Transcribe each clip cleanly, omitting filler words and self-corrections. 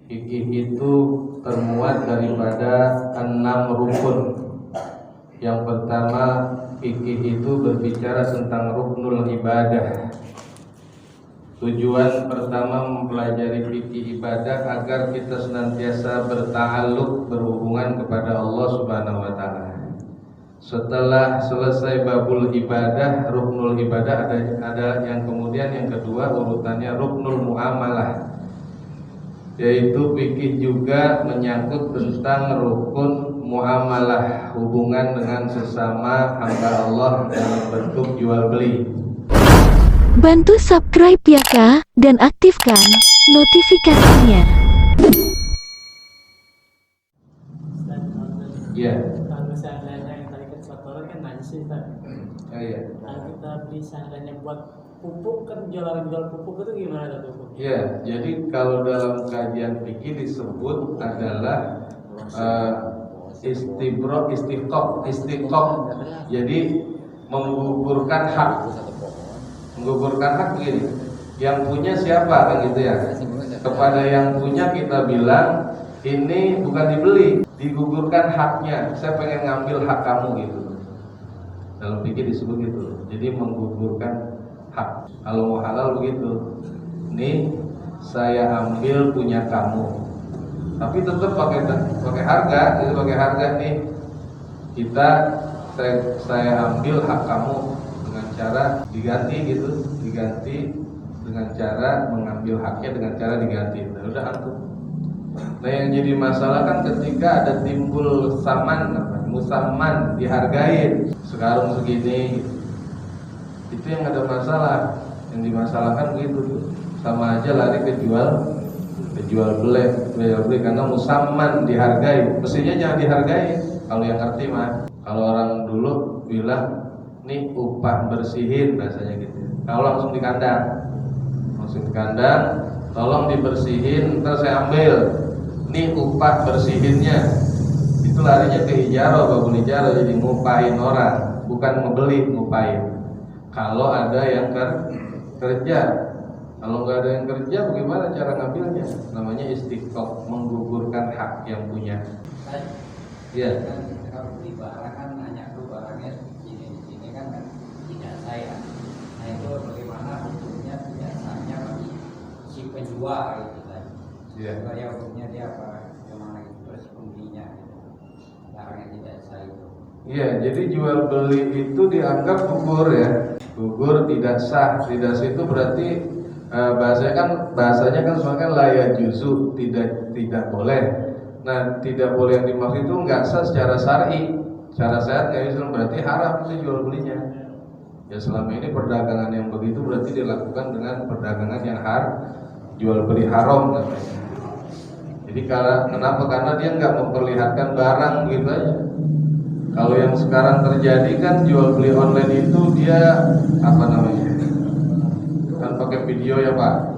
Fikih itu termuat daripada 6 rukun. Yang pertama, fikih itu berbicara tentang ruknul ibadah. Tujuan pertama mempelajari fikih ibadah agar kita senantiasa berta'alluq, berhubungan kepada Allah Subhanahu wa taala. Setelah selesai babul ibadah, ruknul ibadah, ada yang kemudian yang kedua urutannya ruknul muamalah, yaitu fikih juga menyangkut tentang rukun muamalah, hubungan dengan sesama hamba Allah dalam bentuk jual beli. Bantu subscribe ya Kak, dan aktifkan notifikasinya. Iya. Kalau seandainya yang tadi kan faktor kan najis Pak. Oh iya. Kalau kita beli seandainya buat pupuk kan jual pupuk itu gimana tuh pupuk? Ya, jadi kalau dalam kajian fikih disebut adalah istiqoq. Jadi menggugurkan hak. Menggugurkan hak begini. Yang punya siapa kan gitu ya? Kepada yang punya kita bilang ini bukan dibeli, digugurkan haknya. Saya pengen ngambil hak kamu gitu. Dalam fikih disebut gitu. Jadi menggugurkan hak. Kalau mau halal begitu. Nih saya ambil punya kamu, tapi tetap pakai harga, itu pakai harga nih. Saya ambil hak kamu dengan cara diganti gitu, diganti dengan cara mengambil haknya dengan cara diganti. Nah, udah antum. Nah yang jadi masalah kan ketika ada timbul musamman dihargain sekarang segini, itu yang ada masalah. Yang dimasalahkan begitu tuh. Sama aja lari ke jual beli karena musamman dihargai, mestinya jangan dihargai. Kalau yang ngerti mah, kalau orang dulu bilang nih upah bersihin bahasanya gitu. Kalau langsung di kandang, tolong dibersihin, ntar saya ambil. Nih upah bersihinnya, itu larinya ke ijarah, babul ijarah, jadi ngupahin orang, bukan ngebeli, ngupahin. Kalau ada yang kerja. Kalau nggak ada yang kerja, bagaimana cara ngambilnya? Namanya istiqoq, menggugurkan hak yang punya. Iya. Kalau beli barang kan nanya tuh barangnya ini kan tidak saya. Nah itu bagaimana hukumnya biasanya bagi si penjual gitu kan? Iya. Dia hukumnya dia apa? Bagaimana itu terus pembelinya barangnya tidak saya itu. Iya, jadi jual beli itu dianggap gugur ya. Gugur tidak sah. Tidak sah itu berarti bahasanya kan sebenarnya layak juzu, tidak boleh. Nah, tidak boleh yang dimaksud itu nggak sah secara syar'i. Secara syar'i Islam berarti haram itu jual belinya. Ya selama ini perdagangan yang begitu berarti dilakukan dengan perdagangan yang jual beli haram namanya. Jadi kenapa? Karena dia nggak memperlihatkan barang gitu aja. Kalau yang sekarang terjadi kan jual beli online itu dia kan pakai video ya Pak.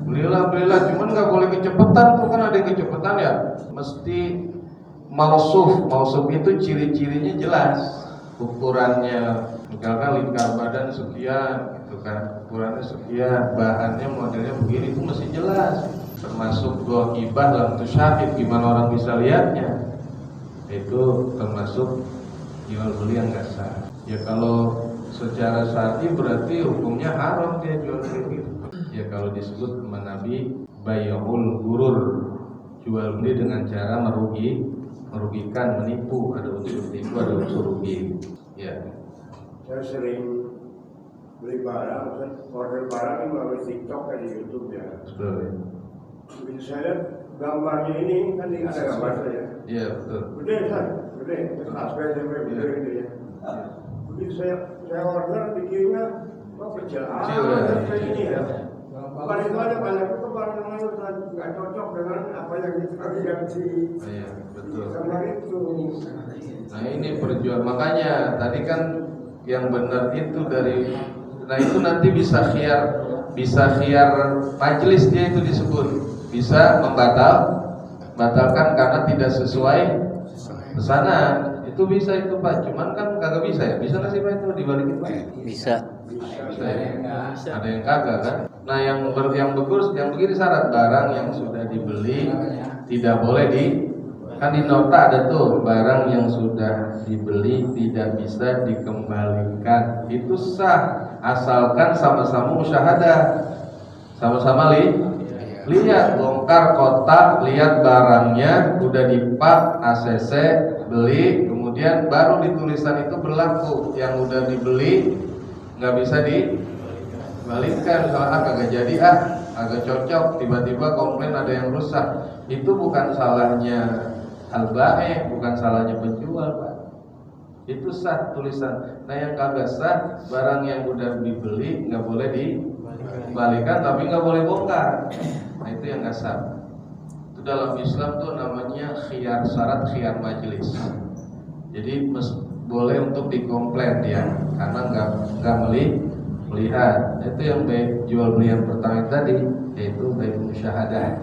Belilah, cuman nggak boleh kecepatan tuh, kan ada yang kecepatan ya. Mesti mausuf itu ciri-cirinya jelas. Ukurannya, misalkan lingkar badan sekian, gitu kan. Ukurannya sekian, bahannya modelnya begini, itu mesti jelas. Termasuk ghaibah dalam tusyahid, gimana orang bisa lihatnya. Itu termasuk jual beli yang nggak sah. Ya kalau secara syar'i berarti hukumnya haram dia jual beli gitu. Ya kalau disebut sama Nabi bay'ul gurur, jual beli dengan cara merugikan, menipu, ada unsur tipu, ada unsur rugi. Ya. Saya sering beli barang, order barang ini melalui TikTok kan di YouTube ya. Betul ya. Begitu saya lihat gambarnya ini kan ada gambar saya. Iya betul. Gede aspek sampai gede gitu ya. Begitu saya order dikiranya kecil kayak ini ya. Bukan itu aja, banyak itu barang yang nggak cocok dengan apa yang diganti. Iya betul. Sama itu. Nah ini perjuangan, makanya tadi kan yang benar itu dari. Nah itu nanti bisa khiyar majelis, dia itu disebut bisa membatalkan karena tidak sesuai pesanan. Itu bisa itu Pak, cuman kan kagak bisa ya. Bisa nggak sih Pak itu dibalikin Pak? Bisa. Bisa ya? Ada yang kagak kan? Nah yang begini syarat barang yang sudah dibeli tidak boleh kan di nota ada tuh barang yang sudah dibeli tidak bisa dikembalikan, itu sah asalkan sama-sama musyahadah, sama-sama lihat bongkar kotak, lihat barangnya udah dipak ACC, beli, kemudian baru di tulisan itu berlaku. Yang udah dibeli nggak bisa dibalikan, soalnya kagak jadi agak cocok, tiba-tiba komplain ada yang rusak. Itu bukan salahnya al-ba'i, bukan salahnya penjual, Pak. Itu sah tulisan. Nah yang kagak sah, barang yang udah dibeli nggak boleh dibalikan, tapi nggak boleh bongkar. Nah itu yang nggak sah. Itu dalam Islam tuh namanya syarat khiyar majelis. Jadi boleh untuk dikomplain ya, karena nggak melihat. Itu yang baik jual beli yang pertama tadi, yaitu baik musyahadah,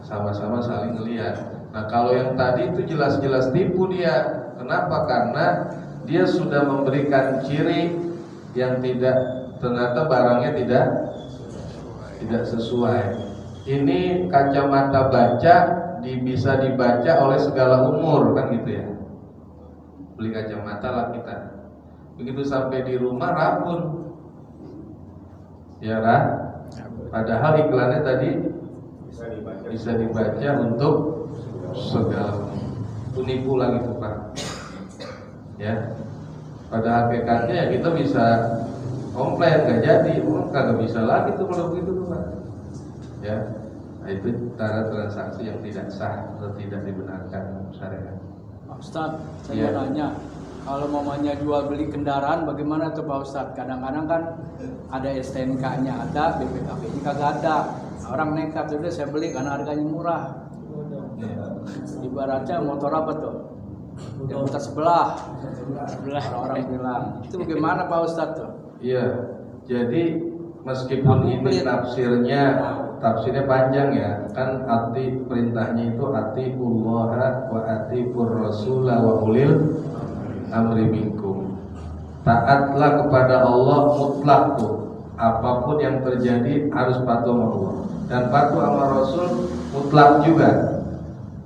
sama-sama saling melihat. Nah kalau yang tadi itu jelas-jelas tipu dia. Kenapa? Karena dia sudah memberikan ciri yang ternyata barangnya tidak sesuai. Ini kacamata baca bisa dibaca oleh segala umur, kan gitu ya. Beli kacamata lah kita. Begitu sampai di rumah rabun, ya kan? Padahal iklannya tadi bisa dibaca untuk segala. Penipu lagi tuh Pak. Ya. Pada hakikatnya ya kita bisa komplain, nggak jadi, kagak bisa lagi tuh kalau begitu tuh Pak. Ya. Nah, itu cara transaksi yang tidak sah atau tidak dibenarkan syariat. Pak Ustadz, saya mau nanya, kalau mamanya jual beli kendaraan, bagaimana tuh Pak Ustadz? Kadang-kadang kan ada STNK-nya ada, BPKB-nya kagak ada. Orang nekat, udah saya beli karena harganya murah. Ibaratnya motor apa tuh? Yang putar sebelah. Orang bilang. Itu bagaimana Pak Ustadz tuh? Iya. Jadi meskipun ini tafsirnya panjang ya, kan arti perintahnya itu atiullah wa atiur rasul wa ulil amri minkum. Taatlah kepada Allah mutlak tuh. Apapun yang terjadi harus patuh sama Allah. Dan patuh sama Rasul mutlak juga.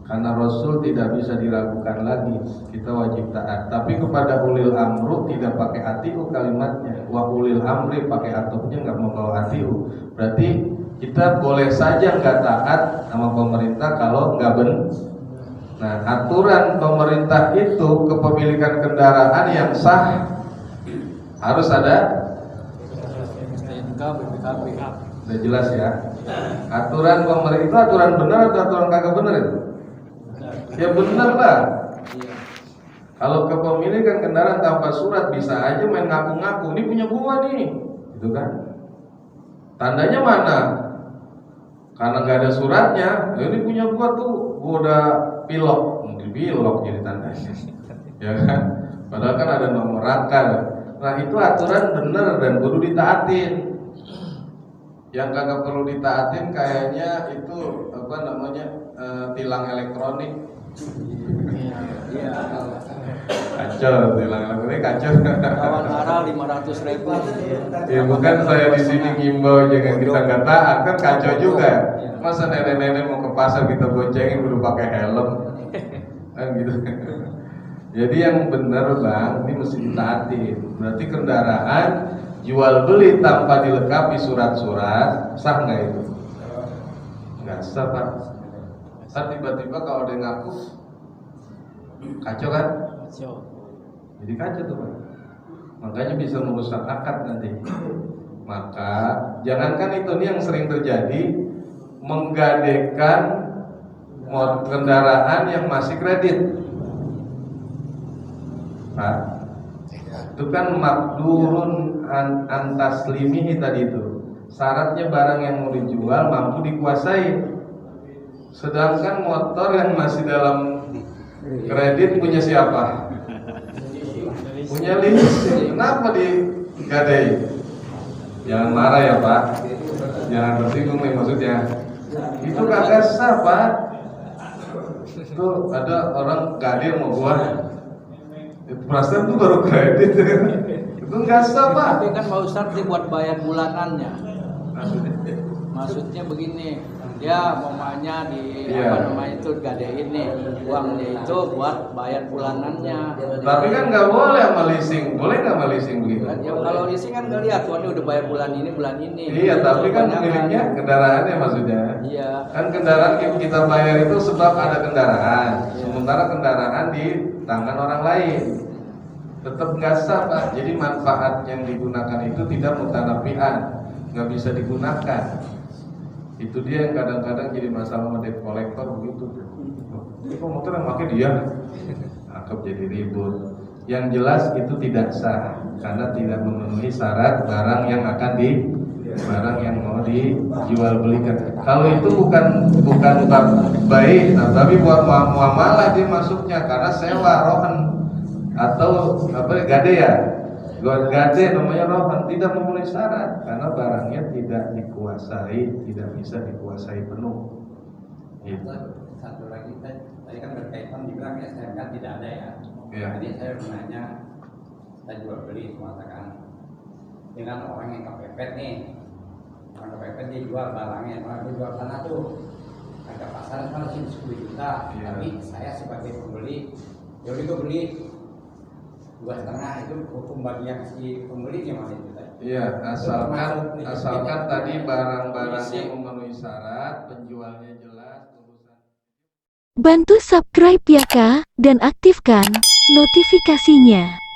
Karena Rasul tidak bisa diragukan lagi, kita wajib taat. Tapi kepada ulil amru tidak pakai atiu kalimatnya. Wa ulil amri pakai atufnya, nggak membawa atiu. Berarti kita boleh saja nggak taat sama pemerintah kalau nggak benar. Nah, aturan pemerintah itu kepemilikan kendaraan yang sah harus ada STNK, BPKB. Udah jelas ya. Aturan pemerintah itu aturan benar atau aturan kagak benar itu? Ya benar lah. Kalau kepemilikan kendaraan tanpa surat bisa aja main ngaku-ngaku, ini punya gua nih, gitu kan? Tandanya mana? Karena nggak ada suratnya, ini punya gua tuh, gua udah pilok, mungkin pilok jadi tandanya, ya kan? Padahal kan ada nomor rangka. Nah itu aturan benar dan perlu ditaatin. Yang kagak perlu ditaatin kayaknya itu apa namanya tilang elektronik. Iya. Kacau, tilang elektronik kacau. Lawan arah 500.000. Ya bukan saya di sini ngimbau jangan kita nggak taat, kan kacau juga. Masa nenek-nenek mau ke pasar kita boncengin udah pakai helm, kan gitu. Jadi yang benar Bang, ini mesti ditaatin. Berarti kendaraan jual beli tanpa dilengkapi surat-surat sah nggak itu? Nggak sah Pak. Saat tiba-tiba kalau ada yang ngaku kacau kan? Kacau. Jadi kacau tuh Pak. Makanya bisa merusak akad nanti. Maka jangankan itu, nih yang sering terjadi, menggadekan kendaraan yang masih kredit. Pak, itu kan makdurun antaslimihi tadi itu. Syaratnya barang yang mau dijual mampu dikuasai. Sedangkan motor yang masih dalam kredit punya siapa? Punya leasing. Kenapa digadai? Jangan marah ya Pak. Jangan tersinggung nih maksudnya. Itu kagak sah Pak. Itu ada orang gadir mau gua. Perasaan tuh baru kredit. Itu nggak sah Pak. Tapi kan Pak Ustadz dibuat bayar bulanannya. Maksudnya? Maksudnya begini, dia mamanya di Iya. apa namanya itu gadein nih uangnya itu buat bayar bulanannya. Tapi kan nggak boleh sama leasing. Boleh nggak sama leasing begitu? Ya kalau leasing kan nggak lihat tuh udah bayar bulan ini. Iya, tapi kan Kebanyakan. miliknya kendaraannya maksudnya. Iya. Kan kendaraan yang kita bayar itu sebab ada kendaraan. Sementara kendaraan di tangan orang lain. Tetap nggak sah Pak. Jadi manfaat yang digunakan itu tidak mutanafian, nggak bisa digunakan. Itu dia yang kadang-kadang jadi masalah sama debt collector begitu. Ini kok motor yang pakai dia, anggap jadi ribut. Yang jelas itu tidak sah karena tidak memenuhi syarat barang yang akan barang yang mau dijual belikan. Kalau itu bukan bab baik, nah, tapi buat muamalah dia masuknya karena sewa rohan atau apa gade ya. Gade namanya rohan tidak memenuhi syarat karena barangnya tidak dikuasai, tidak bisa dikuasai penuh. Gitu. Satu lagi tadi kan berkaitan dibilang STNK tidak ada ya. Iya. Jadi saya menanya, kita jual beli mengatakan dengan orang yang kepepet nih, orang kepepet dia jual barangnya, orang dia jual tanah tuh harga pasar kan masih 10 juta, Iya. tapi saya sebagai pembeli, jadi itu beli 2,5 itu hukum bagi yang si pembeli gimana itu tadi? Iya, asalkan tadi barang-barangnya memenuhi syarat, penjualnya jelas, urusan. Bantu subscribe ya Kak, dan aktifkan notifikasinya.